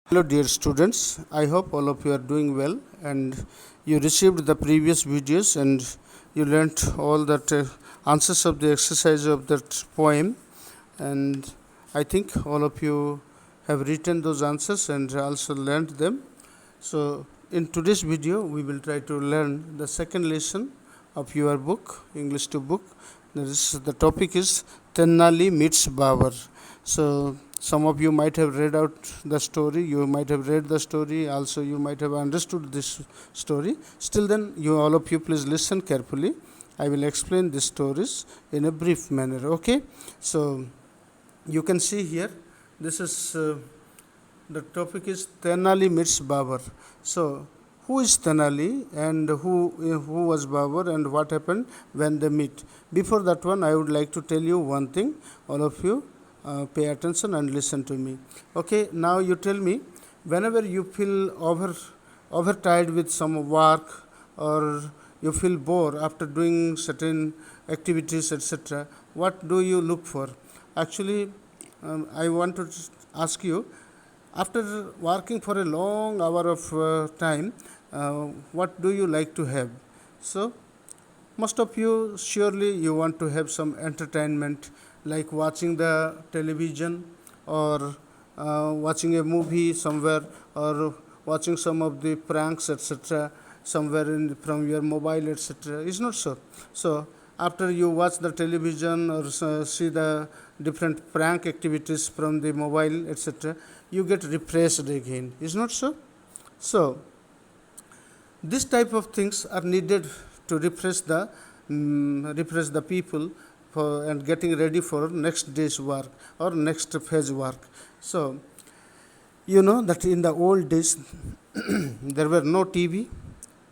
Hello, dear students. I hope all of you are doing well and you received the previous videos and you learnt all that answers of the exercise of that poem. And I think all of you have written those answers and also learnt them. So, in today's video, we will try to learn the second lesson of your book, English 2 book. The topic is Tenali meets Babar. So, some of you might have read out the story, you might have read the story, also you might have understood this story. Still then, all of you please listen carefully. I will explain these stories in a brief manner, okay? So, you can see here, this is, the topic is Tenali meets Babar. So, who is Tenali and who was Babar and what happened when they meet? Before that one, I would like to tell you one thing, all of you. Pay attention and listen to me. Okay, now you tell me, whenever you feel overtired with some work or you feel bored after doing certain activities, etc., what do you look for? Actually, I want to ask you, after working for a long hour of time, what do you like to have? So, most of you surely you want to have some entertainment like watching the television or watching a movie somewhere or watching some of the pranks, etc., somewhere from your mobile, etc. Is not so? So after you watch the television or see the different prank activities from the mobile, etc., you get refreshed again. Is not so? So this type of things are needed to refresh the people and getting ready for next day's work or next phase work. So you know that in the old days there were no TV,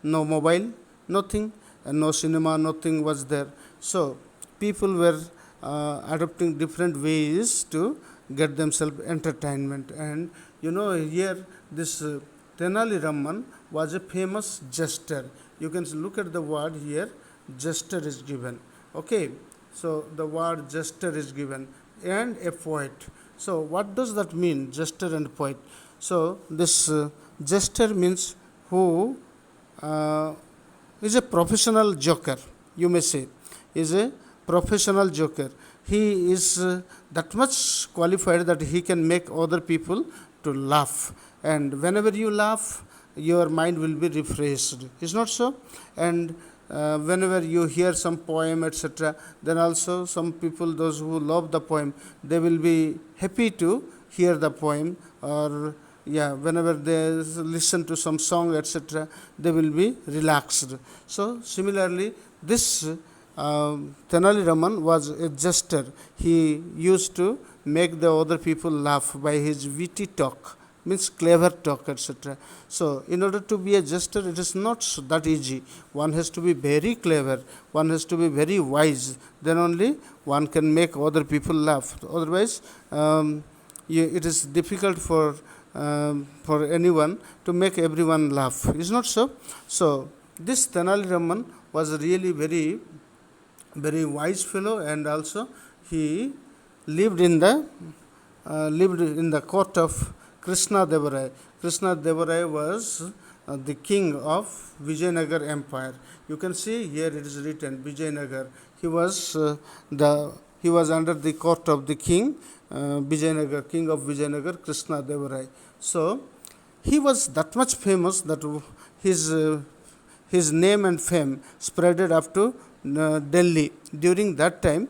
no mobile, nothing, and no cinema, nothing was there. So people were adopting different ways to get themselves entertainment. And you know, here this Tenali Raman was a famous jester. You can look at the word here, jester is given. Okay, so the word jester is given, and a poet. So what does that mean, jester and poet? So this jester means who is a professional joker, you may say, is a professional joker. He is that much qualified that he can make other people to laugh, and whenever you laugh, your mind will be refreshed. Is not so? And whenever you hear some poem, etc., then also some people, those who love the poem, they will be happy to hear the poem, or whenever they listen to some song, etc., they will be relaxed. So similarly, this Tenali Raman was a jester. He used to make the other people laugh by his witty talk, means clever talk, etc. So in order to be a jester, it is not that easy. One has to be very clever, one has to be very wise, then only one can make other people laugh. Otherwise it is difficult for anyone to make everyone laugh. Is not so? So this Tenali Raman was really very wise fellow, and also he lived in the court of Krishna Devaraya. Krishna Devaraya was the king of Vijayanagar Empire. You can see here it is written Vijayanagar. He was under the court of the king Vijayanagar, king of Vijayanagar, Krishna Devaraya. So he was that much famous that his name and fame spreaded up to Delhi. During that time,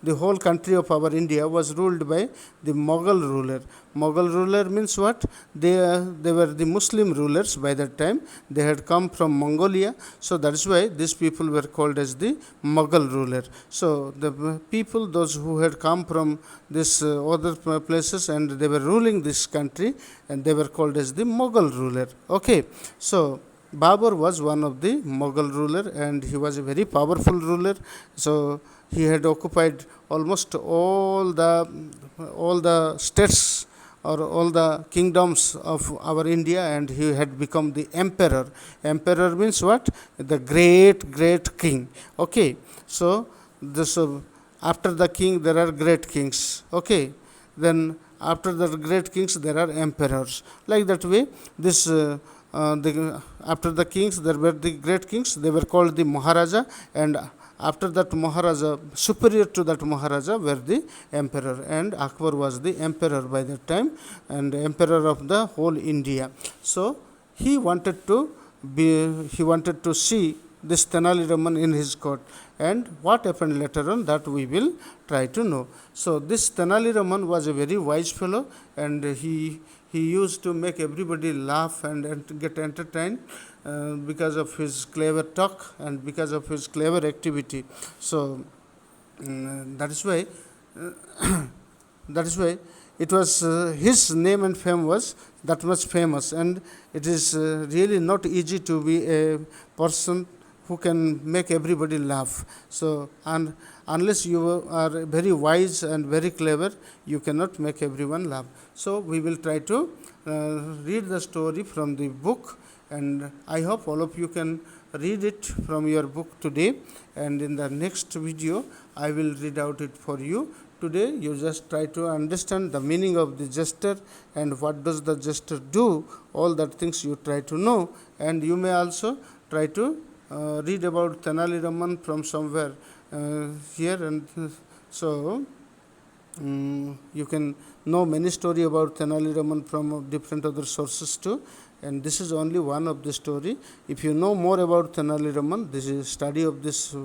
the whole country of our India was ruled by the Mughal ruler. Mughal ruler means what? They were the Muslim rulers by that time. They had come from Mongolia, so that is why these people were called as the Mughal ruler. So the people, those who had come from this other places, and they were ruling this country, and they were called as the Mughal ruler. Okay, so Babur was one of the Mughal ruler, and he was a very powerful ruler. So he had occupied almost all the states or all the kingdoms of our India, and he had become the emperor. Emperor means what? The great king. Okay, so this after the king there are great kings. Okay, then after the great kings there are emperors. Like that way, this after the kings there were the great kings, they were called the Maharaja, and after that Maharaja, superior to that Maharaja were the emperor, and Akbar was the emperor by that time, and emperor of the whole India. So he wanted to see this Tenali Raman in his court, and what happened later on, that we will try to know. So this Tenali Raman was a very wise fellow, and he used to make everybody laugh and get entertained because of his clever talk and because of his clever activity. So that is why that is why it was his name and fame was that much famous, and it is really not easy to be a person who can make everybody laugh. So unless you are very wise and very clever, you cannot make everyone laugh. So we will try to read the story from the book, and I hope all of you can read it from your book today, and in the next video I will read out it for you. Today you just try to understand the meaning of the jester and what does the jester do, all that things you try to know, and you may also try to read about Tenali Raman from somewhere here, and so you can know many story about Tenali Raman from different other sources too, and this is only one of the story. If you know more about Tenali Raman, this is study of this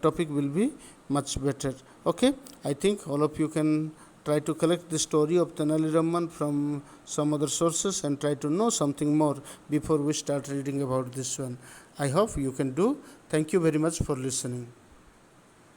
topic will be much better. Okay, I think all of you can try to collect the story of Tenali Raman from some other sources and try to know something more before we start reading about this one. I hope you can do. Thank you very much for listening.